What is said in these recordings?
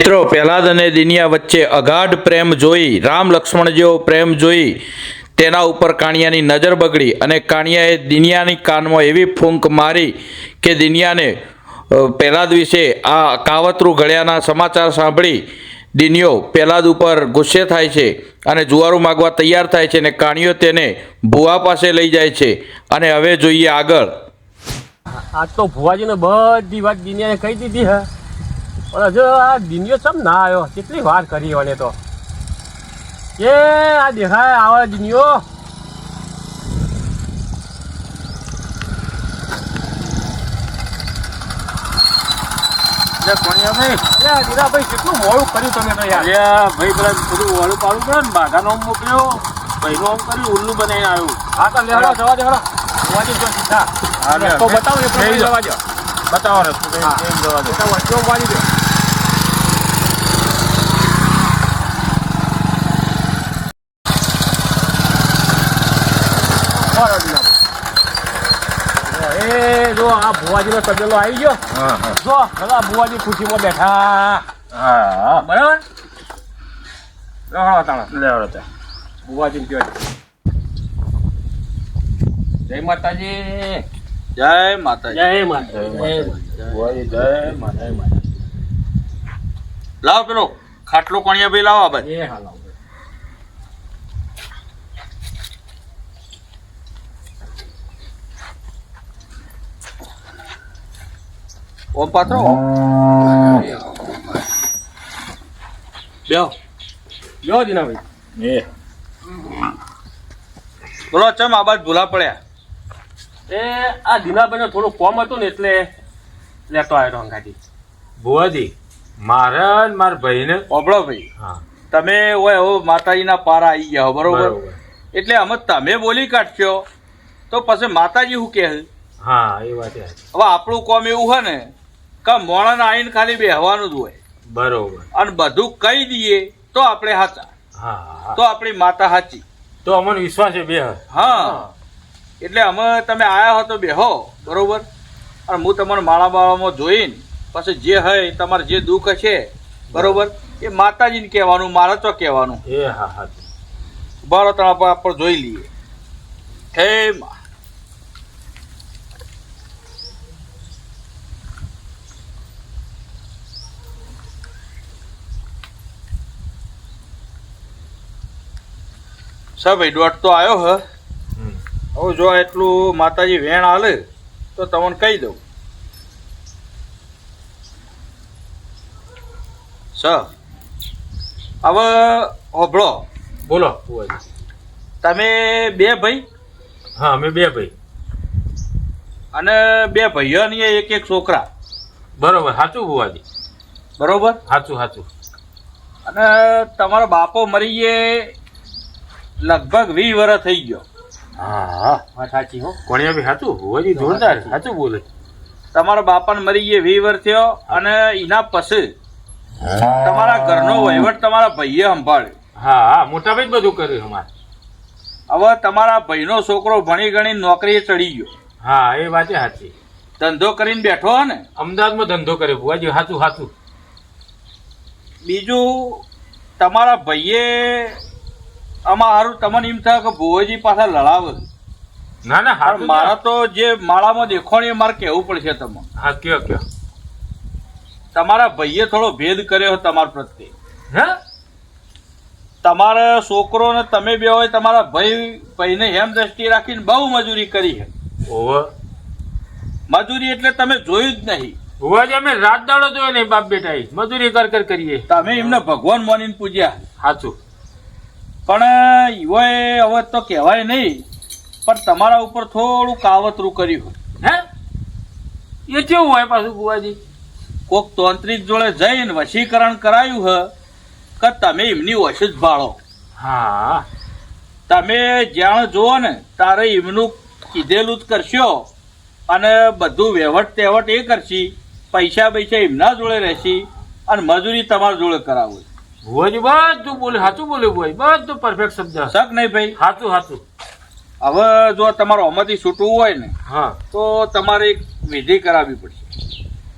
મિત્રો પ્રહલાદ અને દિનિયા વચ્ચે અગાઢ પ્રેમ જોઈ રામ લક્ષ્મણ જેવો પ્રેમ જોઈ તેના ઉપર કાણિયાની નજર બગડી અને કાણિયાએ દિનિયાની કાનમાં એવી ફૂંક મારી કે દિનિયાને પ્રહલાદ વિશે આ કાવતરું ઘડ્યાના સમાચાર સાંભળી દિનિયો પ્રહલાદ ઉપર ગુસ્સે થાય છે અને જુવારું માગવા તૈયાર થાય છે અને કાણિયો તેને ભુવા પાસે લઈ જાય છે. અને હવે જોઈએ આગળ. આજ તો ભુવાજીને બધી વાત દિનિયાને કહી દીધી હે, પણ હજુ આ દિનિયો ચમ ના આવ્યો? કેટલી વાર કરી મને તો એ આ દેખાય આવે દિનિયો. ભાઈ કેટલું મોડું કર્યું તમે તો યાર. ભાઈ પેલા બધું વાળું પાડું પડે ને, બાઘાનો આમ મોકલ્યો, ભાઈનો આમ કર્યું, ઉલ્લુ બનાવીને આવ્યું. હા તો લેવડો જવા દેવડો ભુવાજી જો સીધા રસ્તો બતાવો એ પ્રમાણે જવા દો. બતાવો રસ્તો કેમ જવા દો. બતાવો કેવો વાળી દો. એ જો આ ભુવાજીનો તબેલો આવી ગયો. જો બધા ભુવાજી ખુશીમાં બેઠા. હા બરાબર તાણા લેવડો ભુવાજી કયો જય માતાજી. જય માતાજી. જય માતાજી. જય માતા. લાવ પેલો ખાટલો કોણિયા ભાઈ લાવો. આ એ હાલો ઓમ પાત્રો બેહો. જો દીનાભાઈ એ બોલો ચમ આ બાદ ભૂલા પડ્યા? એ આ દીનાભાઈને થોડું કોમ હતું ને એટલે લેતો આવ્યો અંગાથી. ભુવાજી મારા મારા ભાઈને ઓબળો ભાઈ, હા તમે હોય હવે માતાજીના પારા આવી ગયા હો, બરોબર? બરોબર. એટલે અમે તમે બોલી કાઢશો તો પછી માતાજી શું કહે? હા એ વાત છે. હવે આપણું કોમ એવું હોય ને કે મોણાને આવીને ખાલી બેહવાનું જ હોય બરોબર. અને બધું કહી દઈએ તો આપણે સાચા, હા તો આપણી માતા સાચી. તો અમને વિશ્વાસ છે બે. હા એટલે અમે તમે આયા હો તો બેહો, બરોબર? અને હું તમારા માળા બાળામાં જોઈને પછી જે હોય તમારે જે દુઃખ હશે, બરોબર, એ માતાજીને કહેવાનું, મારે તો કહેવાનું. એ હા હા બાળો તો આપણે જોઈ લઈએ. હે મા. ભાઈ દોઢ તો આવ્યો હ. હવે જો એટલું માતાજી વેણ હાલે તો તમને કહી દઉં. હવે હોભળો. બોલો ભુવાજી. તમે બે ભાઈ હા અમે બે ભાઈ. અને બે ભાઈઓની એક એક છોકરા, બરોબર સાચું ભુવાજી. બરોબર? સાચું સાચું. અને તમારો બાપો મરી ગયે લગભગ 20 વર્ષ થઈ ગયો. હા વાત સાચી હો. કોણિયા બી સાચું ભુવાજી જોરદાર સાચું બોલે. તમારા બાપાને મરી ગયે 20 વર્ષ થયો અને એના પછી તમારા ઘરનો વહીવટ તમારા ભાઈએ સંભાળ્યો. હા હા મોટા ભાઈ બધું કર્યું અમારે. હવે તમારા ભાઈનો છોકરો ભણી ગણી નોકરીએ ચડી ગયો, હા એ વાત સાચી. ધંધો કરીને બેઠો હો ને. અમદાવાદમાં ધંધો કર્યો ભુવાજી સાચું સાચું. બીજું તમારા ભાઈએ આમાં સારું તમને એમ થાય કે ભુવાજી પાછા લડાવે. ના ના પણ સાચું. મારા તો જે માળામાં દેખોણી મારે કહેવું પડશે તમને. હા કયો કયો. તમારા ભાઈએ થોડો ભેદ કર્યો તમારા પ્રત્યે. હા તમારા છોકરો ને તમે બે હોય તમારા ભાઈને હેમ દ્રષ્ટિ રાખીને બહુ મજૂરી કરી છે. ઓવર મજૂરી એટલે તમે જોયું જ નહીં. ભુવાજી અમે રાત દાડો જોયો નહીં બાપ બેટા મજૂરી કર કરીએ. તમે એમને ભગવાન માનીને પૂજ્યા. સાચું. પણ એવોએ હવે તો કહેવાય નહીં, પણ તમારા ઉપર થોડું કાવતરું કર્યું. હે એ કેવું હોય પાછું ભુવાજી? કોક તાંત્રિક જોડે જઈને વશીકરણ કરાયું હ કે તમે એમની વશ જ ભાળો. હા તમે જ્યાં જુઓ ને તારે એમનું કીધેલું જ કરશો અને બધું વહેવટ તેવટ એ કરશી, પૈસા એમના જોડે રહેશી અને મજૂરી તમારા જોડે કરાવું. ભુવાજી બધું બોલે સાચું બોલે ભુવાજી બધું પરફેક્ટ સમજા. શક નહીં ભાઈ? સાચું સાચું. હવે જો તમારો આમાંથી છૂટવું હોય ને હા તો તમારે એક વિધિ કરાવવી પડશે.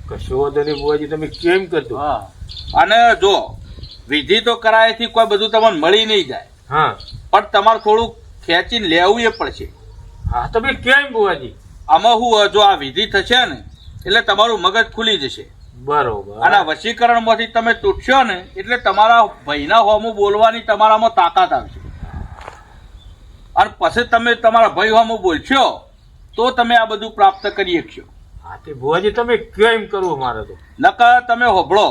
કશો વાંધો નહીં બુઆજી, તમે કેમ કરજો. હા, અને જો વિધિ તો કરાયેથી કોઈ બધું તમને મળી નહીં જાય, હા પણ તમારે થોડું ખેંચીને લેવું એ પડશે. હા તો ભાઈ કેમ બુવાજી? આમાં શું, જો આ વિધિ થશે ને એટલે તમારું મગજ ખુલી જશે. બરોબર. અને વશીકરણ માંથી તમે તૂટશો ને એટલે તમારા ભાઈના હોમું બોલવાની તમારામાં તાકાત આવશે. અને પછી તમે તમારા ભાઈ હોમું બોલશો તો તમે આ બધું પ્રાપ્ત કરી શકશો. હા તે બુવાજી તમે કેમ કરવું મારે તો? નકર તમે હોભળો,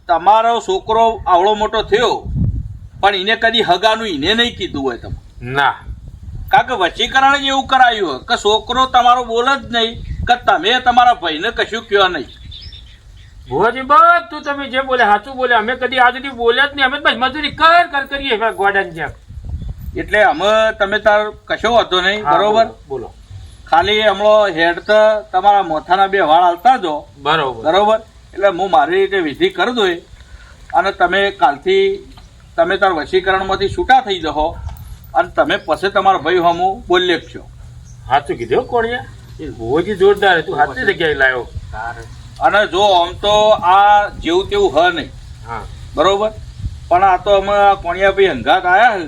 તમારો છોકરો આવડો મોટો થયો પણ એને કદી હગાનું એને નહીં કીધું હોય તમે. ના, કારણ કે વશીકરણ જ એવું કરાયું હોય કે છોકરો તમારો બોલ જ નહીં કે તમે તમારા ભાઈને કશું કહો નહીં. બુવાજી બધું તમે જે બોલે સાચું બોલે. અમે કદી આજ સુધી બોલ્યા જ નહીં. અમે બસ મજૂરી કર કરીએ ગોડાની જેમ. એટલે અમે તમે તાર કશો વાંધો નહીં, હા, બરોબર. બોલો. ખાલી હમણાં હેડ તો તમારા મોથાના 2 વાળ હાલતા જો, બરોબર. એટલે હું મારી રીતે વિધિ કરી દઉં અને તમે કાલથી તમે તાર વશીકરણમાંથી છૂટા થઈ જશો અને તમે પછી તમારા ભાઈ હમું બોલી શકશો. સાચું કીધું કોણિયા? એ બુવાજી જોરદાર. તું સાચી જગ્યાએ લાવ્યો. અને જો આમ તો આ જેવું તેવું હ નહીં, હા બરોબર. પણ આ તો અમે કોણિયાભાઈ હંગાત આવ્યા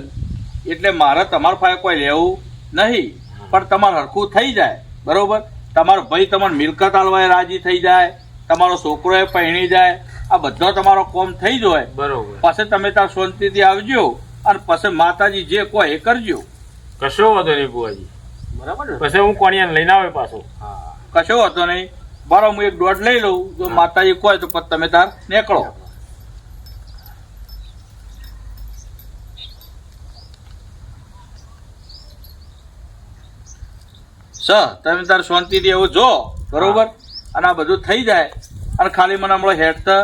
છે એટલે મારે તમારા પાસે કોઈ લેવું નહીં. પણ તમારે હરખું થઈ જાય, બરોબર. તમારો ભાઈ તમારે મિલકત આલવાય રાજી થઈ જાય, તમારો છોકરો એ પહેણી જાય, આ બધો તમારો કોમ થઈ જાય, બરોબર. પછી તમે તાર શાંતિથી આવજો અને પછી માતાજી જે કહો એ કરજો. કશો વાંધો નહીં બુવાજી, બરાબર ને? પછી હું કોણિયાને લઈને આવે પાછો. કશો વાંધો નહીં. બરો હું 1 દોઢ લઈ લઉં, જો માતાજી કહે તો પછી તમે તાર નીકળો. તમે તાર શાંતિથી એવું જો, બરોબર. અને આ બધું થઈ જાય અને ખાલી મને હમણાં હેડ તો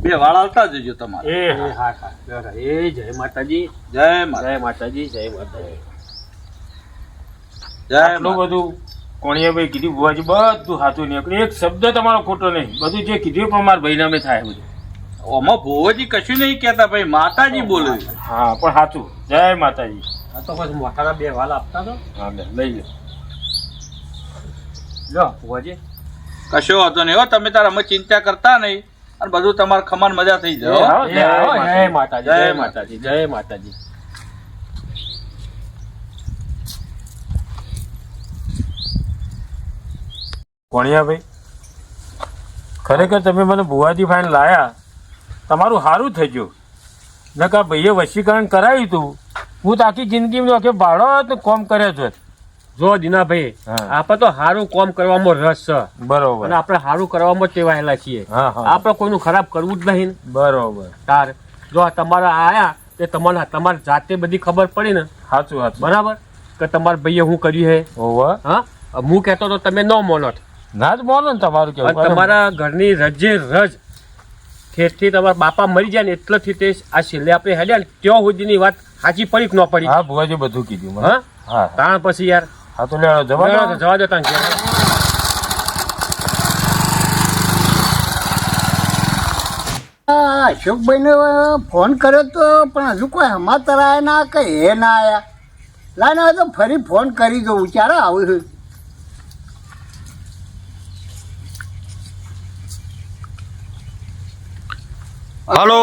2 વાળ આવતા જજો તમારે. એ જય માતાજી, જય જય માતા, માતાજી, જય માતાજી. જય આટલું માતા. બધું કોણિયાભાઈ કીધું બુવાજી, બધું સાચું નીકળ્યું. એક શબ્દ તમારો ખોટો નહીં. બધું જે કીધું પણ મારા ભાઈ નામે થાય બધું. ઓમાં ભોવજી કશું નહીં કહેતા ભાઈ, માતાજી બોલે. હા પણ સાચું. જય માતાજી. આ તો પછી મોટાના 2 વાલ આપતા તો હા લઈ લો. લો ભુવાજી. કશો વાંધો નહીં હો. તમે તાર અમે ચિંતા કરતા નહીં અને બધું તમારે ખમાન મજા થઈ જાય હો. જય માતાજી, જય જય માતાજી, જય માતાજી. કોણિયાભાઈ ખરેખર તમે મને બુવાજી ફાઈન લાયા, તમારું સારું થઈ ગયું. નકા ભાઈએ વશીકરણ કરાવ્યું હતું, હું તો આખી જિંદગી કે ભાડો તો કોમ કર્યા જ હોત. જો દીનાભાઈ, હા. આપણે તો સારું કામ કરવામાં રસ છે બરોબર. અને આપણે સારું કરવામાં ટેવાયેલા છીએ. હા હા આપણે કોઈનું ખરાબ કરવું જ નહીં ને. બરોબર. તાર જો આ તમારા આયા તે તમારે જાતે બધી ખબર પડી ને, સાચું સાચું. બરાબર, કે તમારા ભાઈએ હું કર્યું હે. ઓવર. હા, હું કહેતો તો તમે ન મોનો. ના જ બોલો ને તમારું અને કેવું. તમારા ઘરની રજે રજ ખેતથી તમારા બાપા મરી જાય ને એટલેથી તે આ છેલ્લે આપણે હેડ્યા ને ત્યાં સુધીની વાત સાચી પડી કે ન પડી? હા બુવાજી બધું કીધું મને. હા હા તાણ પછી યાર હા તો લેવા જવા. જવા દો તાણ ઘેર. અશોકભાઈને ફોન કર્યો તો પણ હજુ કોઈ સમાચાર આવ્યા ના કે એ ના આવ્યા. લાને હવે તો ફરી ફોન કરી દઉં, ચાલો આવું. હલો.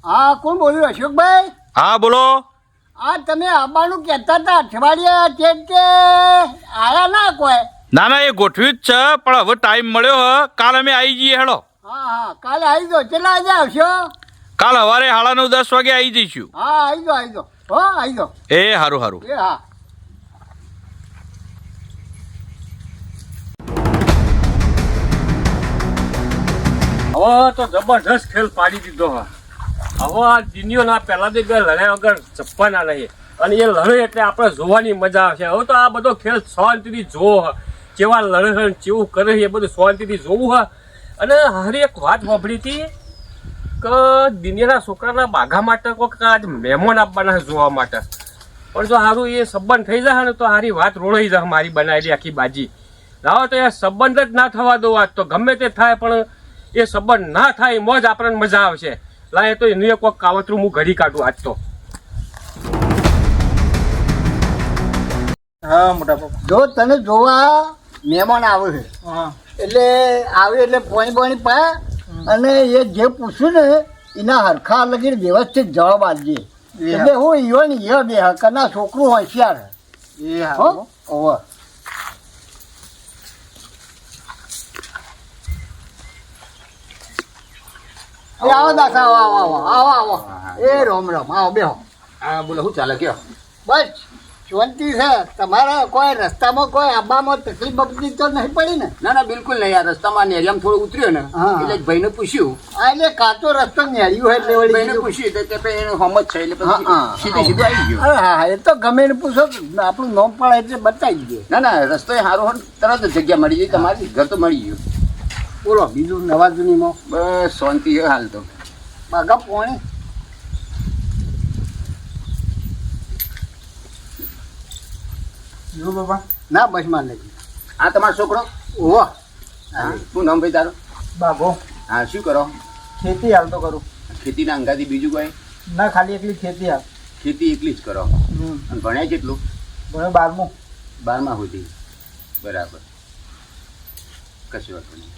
હા કોણ બોલ્યું અશોકભાઈ? હા બોલો. આ તમે આવવાનું કહેતા હતા અઠવાડિયા છે કે આયા ના કોઈ? ના ના, એ ગોઠવ્યું જ છે પણ હવે ટાઈમ મળ્યો હ. કાલ અમે આવી જઈએ હેડો. હા હા કાલે આવી જાઓ. કેટલા વાગે આવશો? કાલ સવારે 9:30 10 વાગે આવી જઈશું. હા આવી જાઓ હો, આવી જાઓ. એ સારું સારું. એ હા. હવે તો જબરદસ્ત ખેલ પાડી દીધો હા. હવે આ દિનિયો ના પહેલા તો લડ્યા વગર ચપ્પાના નહીં, અને એ લડે એટલે આપણે જોવાની મજા આવશે. હવે તો આ બધો ખેલ શાંતિથી જોવો હ, કેવા લડે છે કેવું કરે છે એ બધું શાંતિથી જોવું હ. અને હારી એક વાત સાંભળી હતી કે દિનિયાના છોકરાના બાઘા માટે કોઈક આજ મહેમાન આપવાના છે જોવા માટે. પણ જો સારું એ સંબંધ થઈ જાય ને તો હારી વાત રોળાઈ જાય મારી બનાવેલી આખી બાજી. લાવો તો એ સંબંધ જ ના થવા દો. આજ તો ગમે તે થાય પણ એ સંબંધ ના થાય મોજ આપણને મજા આવશે. લાય તો એનું કોઈક કાવતરું હું ઘડી કાઢું આજ તો. હા મોટા પપ્પા, જો તને જોવા મહેમાન આવે છે એટલે આવે એટલે પોણી પાણી પાય અને એ જે પૂછ્યું ને એના હરખા લગીને વ્યવસ્થિત જવાબ આપજે એટલે હું ઈયો ને ઈયો બે કના છોકરું હોશિયાર હો ઓવર આવો દાસા આવો એ રોમ રોમ આવો બેહો હા બોલો શું ચાલે કયો બસ શાંતિ છે તમારે કોઈ રસ્તામાં કોઈ આબામાં તકલીફ બકલીફ તો નહીં પડી ને ના ના બિલકુલ નહીં. આ રસ્તામાં નેરિયામાં થોડું ઉતર્યો ને હા. એટલે ભાઈને પૂછ્યું, આ એટલે કાચો રસ્તો નેળ્યું હોય એટલે વળી ભાઈને કીધું. પૂછ્યું તો તે પછી એનું હમ જ છે એટલે હા, હા. પછી સીધું આવી ગયું. અરે હા એ તો ગમે એને પૂછો આપણું નામ પડે એટલે બતાવી દે ના ના રસ્તો એ સારો હોય તરત જ જગ્યા મળી જાય. તમારી ઘર તો મળી ગયું. બોલો બીજું નવા જૂનીમાં બસ શાંતિ છે હાલ તો. બાગા પોણી ના બસ માં નથી આ તમારો છોકરો? ઓહો હા. શું નામ ભાઈ તારું? બાબો હા શું કરો? ખેતી હાલ તો કરું ખેતીના અંગાથી બીજું કોઈ? ના ખાલી એકલી ખેતી હાલ ખેતી એકલી જ કરો. અને ભણ્યા કેટલું? ભણે 12મું 12મા સુધી. બરાબર, કશું વાત નહીં.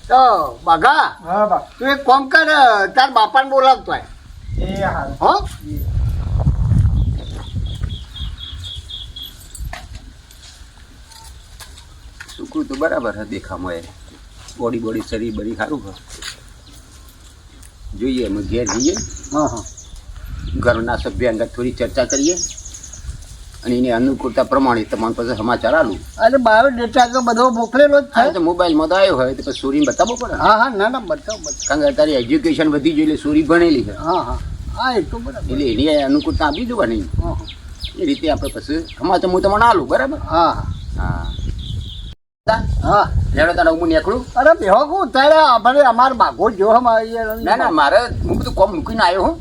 તો બાગા હા બા તું એક કામ કર તાર બાપાને બોલાવતો હોય એ હાલ હો છોકરું તો બરાબર છે દેખામાં. એ બોડી બોડી શરીર બરી સારું છે. જોઈએ અમે ઘેર જઈએ, હા હા ઘરના સભ્ય અંગત થોડી ચર્ચા કરીએ અને એની અનુકૂળતા પ્રમાણે તમારા પાસે સમાચાર આલું. અરે બાયોડેટા તો બધો મોકલેલો જ હા છે તો મોબાઈલમાં તો આવ્યો હોય તો પછી સોરીને બતાવવો પડે ને. હા હા ના ના બતાવો બતાવો કારણ કે તારી એજ્યુકેશન વધી જોઈએ એટલે સોરી ભણેલી છે હા હા હા એ તો બરાબર એટલે એની અનુકૂળતા આપી દેવાની. હા એ રીતે આપણે પછી સમાચાર હું તમને આલું. બરાબર? હા હા હા લેડો તારે હું નીકળું. અરે બેહો કું તારે આપણે અમાર બાગો જો ના ના મારે હું બધું કોમ મૂકીને આવ્યો હું.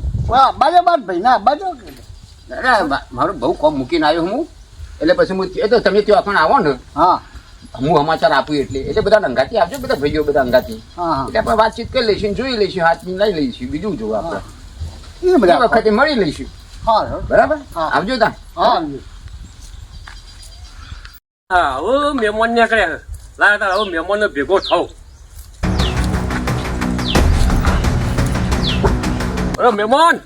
બાજુ બાદ ભાઈ ના બાજુ ના મારું બહુ કોમ મૂકીને આવ્યો હું. એટલે પછી હું એ તો તમે ત્યાં પણ આવો ને હા હું સમાચાર આપું એટલે બધા અંગાથી આપજો, બધા ભાઈઓ બધા અંગાથી. હા હા એટલે આપણે વાતચીત કરી લઈશું, જોઈ લઈશું, હાથ લઈ લઈશું, બીજું જોવું આપણે એ એ બધા વખતે મળી લઈશું. હા બરાબર? હા. આવજો તા. હા હા હવે મહેમાન નીકળ્યા લાયા તાર હવે મહેમાનને ભેગો થાવ. અરે મહેમાન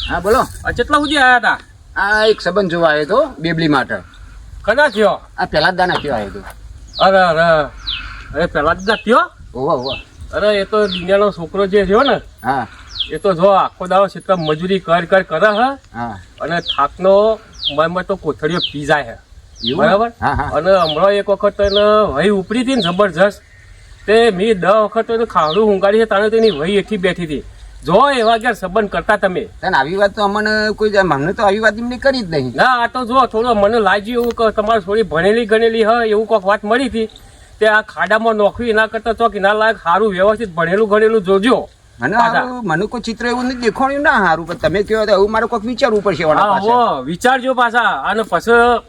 હા બોલો. આ કેટલા સુધી આવ્યા હતા? આ એક સંબંધ જોવા આવ્યો હતો બેબલી માટે. કના થયો? આ પહેલા જ દાના થયો આવ્યો હતો. અરે અરે પેલા જ ના થયો? ઓવા ઓવા. અરે એ તો દુનિયાનો છોકરો જે થયો ને હા એ તો જો આખો દાડો ક્ષેત્ર મજૂરી કર કરે હે હા અને થાકનો મનમાં તો કોથળીઓ પી જાય હે. એવું? બરાબર? હા હા અને હમણાં એક વખત એને વહી ઉપડી હતી ને જબરજસ્ત તે મેં 10 વખત એને ખાવડું ઊંઘાડી છે તાણે તેની વહી એઠી બેઠી હતી. જો એવા ક્યારે સંબંધ કરતા તમે તને આવી વાત તો અમને કોઈ અમને તો આવી વાત એમની કરી જ નહીં. ના આ તો જો થોડું મને લાગ્યું એવું કે તમારી થોડી ભણેલી ગણેલી હોય એવું કોઈક વાત મળી હતી તે આ ખાડામાં નોકરી એના કરતા ચોક એના લાયક સારું વ્યવસ્થિત ભણેલું ગણેલું જોજો. મને કોઈ ચિત્ર એવું નથી દેખાણ્યું ના સારું, પણ તમે કહો તો એવું મારે કોઈક વિચારવું પડશે એના હા પાસે. હો વિચારજો પાછા અને પછી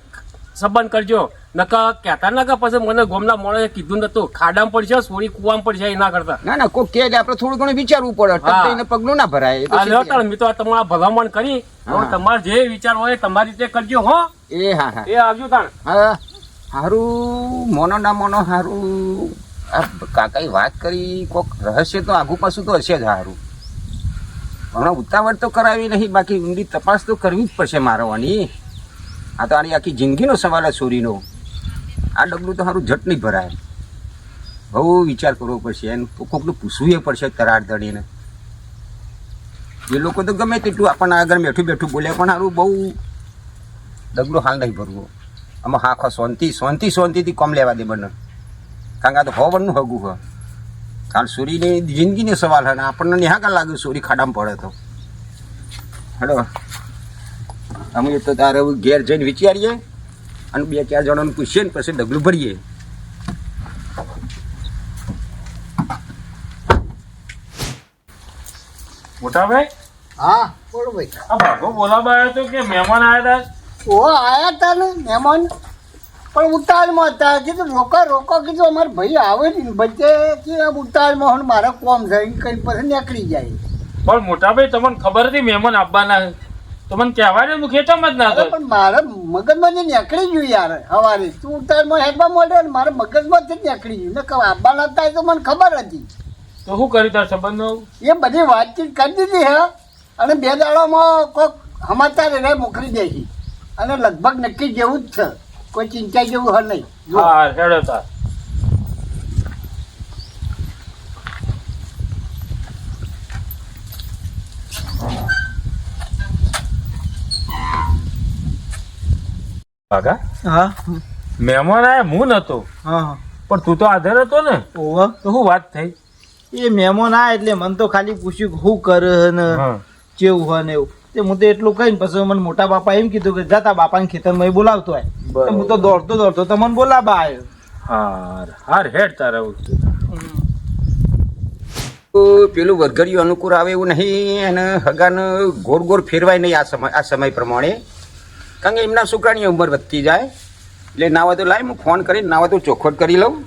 સંબંધ કરજો. નકા કહેતા ના કે પછી મને ગોમના મોણે કીધું નતું ખાડામાં પડશે સોરી કુવામાં પડશે એના કરતા. ના ના કોઈ કે આપણે થોડું ઘણું વિચારવું પડે. હા. ટક દઈને પગલું ના ભરાય. એ તો આ લ્યો સીધી તાણ મેં તો આ તમારા ભલામણ કરી હવે હા. તમારે જે વિચાર હોય તમારી રીતે કરજો હો. એ હા હા એ આવજો તાણ. હા હારું મોનો ના મોનો હારું. આ કાકાએ વાત કરી કોક રહસ્ય તો આગુ પાછું તો હશે જ હારું. હમણાં ઉતાવળ તો કરાવી નહીં, બાકી ઊંડી તપાસ તો કરવી જ પડશે મારવાની. આ તો આની આખી જિંદગીનો સવાલ છે ચોરીનો. આ ડગલું તો સારું ઝટ નહીં ભરાય. બહુ વિચાર કરવો પડશે એને કોકનું પૂછવું પડશે તરાર ધડીને. એ લોકો તો ગમે તેટલું આપણને આગળ બેઠું બેઠું બોલે પણ સારું બહુ ડગલું હાલ નહીં ભરવો. આમાં હા ખા શાંતિથી કોમ લેવા દે બને. કારણ કે આ તો હોવનનું હગું હોય. કારણ સોરીની જિંદગીનો સવાલ છે ને આપણને નિહાકા લાગે સોરી ખાડામાં પડે તો. હેલો અમે તો તારે ઘેર જઈને વિચારીએ અને 2-4 જણાને પૂછીએ ને પછી ડગલું ભરીએ. મોટાભાઈ હા બોલો ભાઈ આ ભાગો બોલાવા આવ્યો તો કે મહેમાન આવ્યા હતા? ઓ આયા તા ને મહેમાન પણ ઉતાળમાં હતા કીધું રોકો કીધું અમારે ભાઈ આવે ને વચ્ચે કે ઉતાળમાં હું મારે કોમ થઈ કઈ પછી નીકળી જાય. પણ મોટાભાઈ તમને ખબર હતી મહેમાન આવવાના તો મને કહેવા દે હું ખેતરમાં જ ના અરે હતો. પણ મારે મગજમાંથી નીકળી ગયું યાર સવારે તું ઉતાળમાં હેડમાં મળે ને મારે મગજમાંથી જ નીકળી ગયું ને કે આવવાના હતા એ તો મને ખબર હતી. તો શું કર્યું તાર સંબંધનો? એ બધી વાતચીત કરી દીધી હે અને 2 દાડામાં કોઈક સમાચાર એને મોકલી દે છે અને લગભગ નક્કી જેવું જ છે, કોઈ ચિંતા જેવું હે નહીં. જો. હા હેડો તાર. કાકા હા મહેમાન આયા હું નતો, હા પણ તું તો હાજર હતો ને, ઓવા તો શું વાત થઈ? એ મહેમાન આ એટલે મને તો ખાલી પૂછ્યું કે શું કરે ને હા. કેવું હોય ને એવું. તે હું તો એટલું કહીને પછી મને મોટા બાપા એમ કીધું કે જા તારા બાપાને ખેતરમાં બોલાવતો હોય. તો હું તો દોડતો તમને બોલાવવા આવ્યો. હાર હેડ તારે આવું. તો પેલું વરઘડિયું અનુકૂળ આવે એવું નહીં અને હગાને ગોળ ગોળ ફેરવાય નહીં આ સમય પ્રમાણે, કારણ કે એમના છોકરાની ઉંમર વધતી જાય. એટલે ના હોય તો લાય હું ફોન કરીને ના હોય તો ચોખવટ કરી લઉં.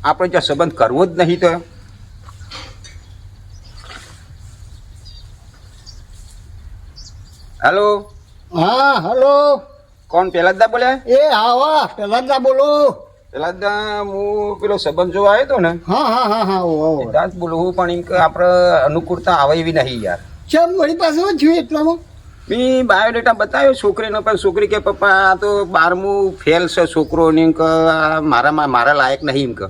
આપણે ત્યાં સંબંધ કરવો જ નહીં તો. હેલો, હા હલો, કોણ પહેલા બોલ્યા? એ હા પેલા જ બોલો. પહેલા હું પેલો સંબંધ જોવા આવ્યો હતો ને, હા ઓ દાંત બોલું પણ એમ કે આપણે અનુકૂળતા આવે એવી નહીં યાર. ચમ વળી પાસે છું એટલામાં. મેં બાયોડેટા બતાવ્યો છોકરીનો, પણ છોકરી કે પપ્પા આ તો 12મું ફેલ છે છોકરો ને, એમ કે આ મારા લાયક નહીં એમ કે.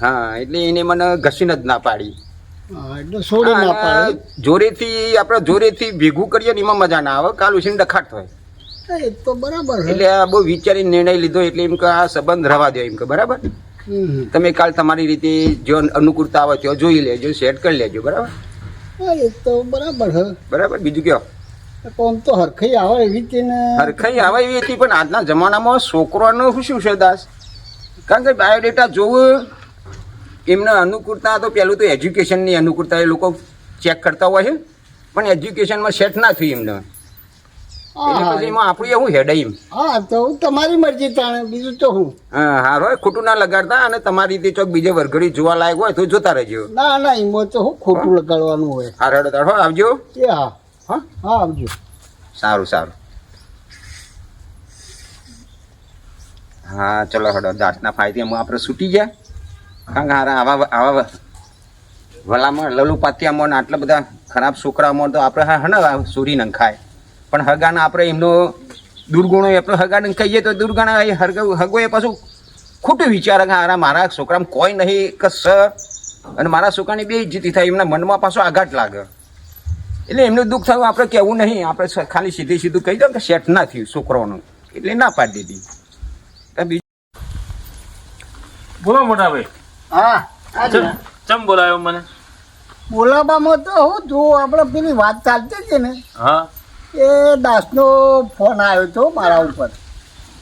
હા એટલે એને મને ઘસીને જ ના પાડી. એટલે છોડી ના પાડે. જોરેથી ભેગું કરીએ ને એમાં મજા ના આવે, કાલ ઉછીને ડખાટ થાય. એ તો બરાબર છે. એટલે આ બહુ વિચારીને નિર્ણય લીધો. એટલે એમ કે આ સંબંધ રવા દો એમ કે બરાબર. તમે કાલ તમારી રીતે જો અનુકૂળતા આવે તો જોઈ લેજો, સેટ કરી લેજો બરાબર. હા એ તો બરાબર છે. બરાબર, બીજું કયો? કોમ તો હરખાઈ આવે એવી હતી ને. હરખાઈ આવે એવી હતી, પણ આજના જમાનામાં છોકરાનું શું છે દાસ, કારણ કે બાયોડેટા જોવું એમને અનુકૂળતા તો પહેલું તો એજ્યુકેશનની અનુકૂળતા એ લોકો ચેક કરતા હોય છે, પણ એજ્યુકેશનમાં સેટ ના થયું એમને. એટલે પછી એમાં આપણું એવું હેડ એમ. હા તો તમારી મરજી તાણે, બીજું તો હું. હા હારો, ખોટું ના લગાડતા, અને તમારી રીતે ચોક બીજે વરઘડી જોવા લાયક હોય તો જોતા રહેજો. ના એમાં તો હું ખોટું લગાડવાનું હોય. હા રેડો તારો આવજો. એ હા આવજો. સારું. હા ચલો હડો, દાસના ફાયદે આપણે છૂટી ગયા. કારણ કે હારા આવા વલામાં લલુપાતિયામાં ને આટલા બધા ખરાબ છોકરામાં તો આપણે હા ને સોરી નંખાય, પણ હગાને આપણે એમનો દુર્ગુણો આપણે હગાને કહીએ તો દુર્ગણા હગો એ પાછું ખોટું વિચારે કે હારા મારા છોકરામાં કોઈ નહીં કે અને મારા છોકરાની બે ઇજ્જતી થાય, એમના મનમાં પાછો આઘાત લાગે. એટલે એમનું દુઃખ થયું આપણે કહેવું નહીં, આપણે ખાલી સીધું કહી દો કે સેટ ના થયું છોકરાઓનું, એટલે ના પાડી દીધી. બોલો મોટા ભાઈ. હા ચમ બોલાયો મને? બોલાવામાં તો હું જો આપણે પેલી વાત ચાલતી હતી ને, હા એ દાસનો ફોન આવ્યો હતો મારા ઉપર.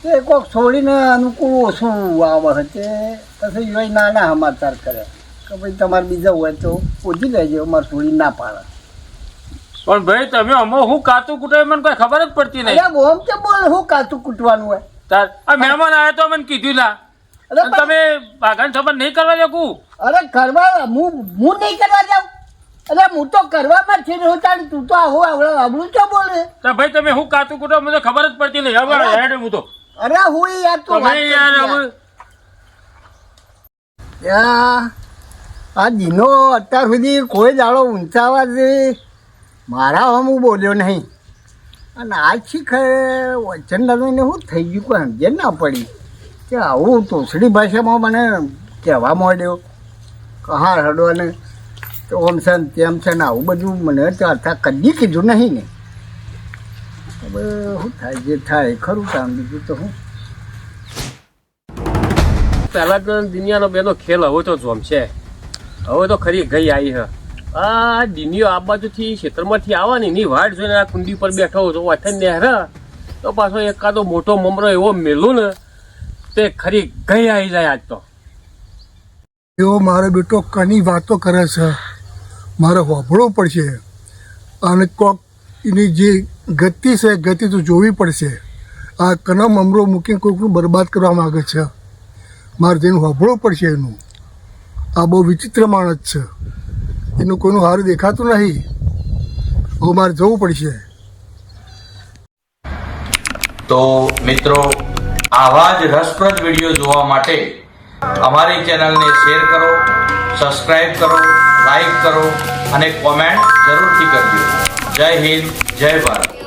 તે કોઈક છોડીને અનુકૂળ ઓછું આવે છે, પછી જોઈ નાના સમાચાર કરે કે ભાઈ તમારે બીજા હોય તો પૂછી લેજો, અમારે છોડી ના પાડે. પણ ભાઈ તમે અમો હું કાતું કુટે મને કોઈ ખબર જ પડતી નહીં. અરે બોમ કે બોલ હું કાચું કૂટવાનું હોય. તાર આ મહેમાન આવ્યો તો મને કીધું ના, અરે પણ- તમે બાગાન સંબંધ નહીં કરવા શકું. અરે કરવા હું નહીં કરવા જાઉં. અરે હું તો કરવામાં જ છે, તું તો આવું અબળું તો બોલે. તો ભાઈ તમે હું કાતું કુટો મને ખબર જ પડતી નહીં. હવે હેડ હું તો અરે હું યાર તો તમે યાર હવે આ દિનો અત્યાર સુધી કોઈ દાડો ઊંચાવા દે મારા હું બોલ્યો નહીં, અને આજ શીખે વચન લગાવીને શું થઈ ગયું કોઈ સમજે ના પડી કે આવું તોસડી ભાષામાં મને કહેવા માંડ્યો કહાર હડવાને તો ઓમ છે ને તેમ છે ને આવું બધું મને તો અર્થા કદી કીધું નહીં ને. હવે શું થાય જે થાય ખરું કામ, બીજું તો શું. પહેલા તો દુનિયાનો બેનો ખેલ હવે તો જોમશે. હવે તો ખરી ગઈ આવી છે. આ દિનિયો આ બાજુથી ખેતરમાંથી આવવાની એની વાટ જોઈને આ કુંડી પર બેઠો તો વથન નહેર તો પાછો એકાદો મોટો મમરો એવો મેલું ને તે ખરી ગઈ આવી જાય આજ તો. એવો મારો બેટો કની વાતો કરે છે, મારે હોભળવું પડશે અને કોક એની જે ગતિ છે ગતિ તો જોવી પડશે. આ કનો મમરો મૂકીને કોઈકનું બરબાદ કરવા માગે છે, મારે તેનું હોભળવું પડશે. એનું આ બહુ વિચિત્ર માણસ છે, એનું કોઈનું સારું દેખાતું નહીં. હવે મારે જવું પડશે. તો મિત્રો, આવા જ રસપ્રદ વિડીયો જોવા માટે અમારી ચેનલને શેર કરો, સબસ્ક્રાઇબ કરો, લાઈક કરો અને કોમેન્ટ જરૂરથી કરજો. જય હિન્દ, જય ભારત.